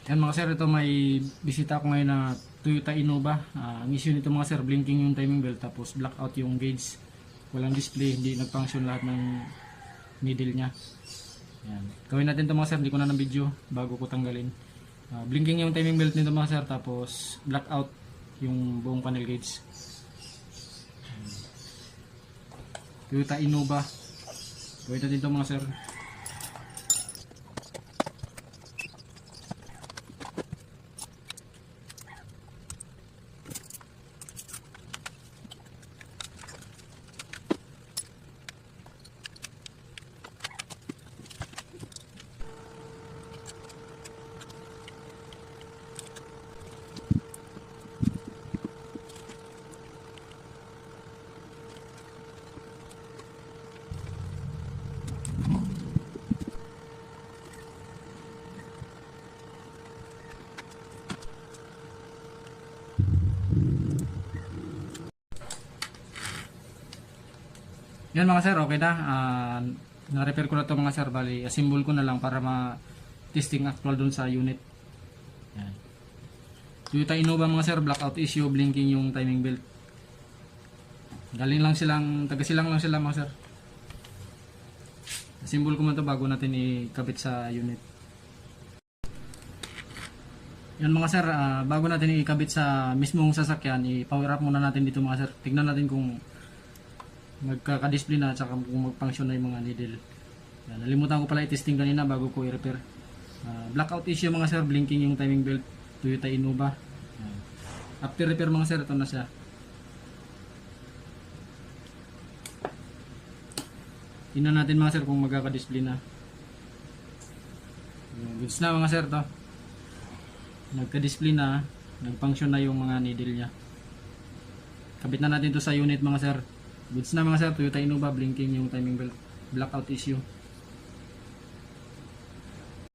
Yan mga sir, ito may bisita ko ngayon na Toyota Innova. Ang issue nito mga sir, blinking yung timing belt tapos blackout yung gauge. Walang display, hindi nag-function lahat ng needle niya. Yan. Gawin natin ito mga sir, hindi ko na ng video bago ko tanggalin. Blinking yung timing belt nito mga sir tapos blackout yung buong panel gauge. Toyota Innova. Gawin natin ito mga sir. Yan mga sir, okay na. Na-repair ko na ito mga sir. Bali, assemble ko na lang para ma-testing actual dun sa unit. Yan. Toyota Innova mga sir, blackout issue, blinking yung timing belt. Galing lang silang, taga-silang lang sila mga sir. Assemble ko muna ito bago natin ikabit sa unit. Yan mga sir, bago natin ikabit sa mismong sasakyan, i-power up muna natin dito mga sir. Tignan natin kung magkaka-display na at saka kung mag-function na yung mga needle. Yan, nalimutan ko pala i-testing kanina bago ko i-repair. Blackout issue mga sir, blinking yung timing belt, Toyota Innova. Yan. After repair mga sir, ito na siya. Tingnan natin mga sir kung magkaka-display na. Goods na mga sir to. Nagka-display na, nag-function na yung mga needle niya. Kabit na natin to sa unit mga sir. Goods na mga sir, Toyota Innova, blinking yung timing belt, blackout issue.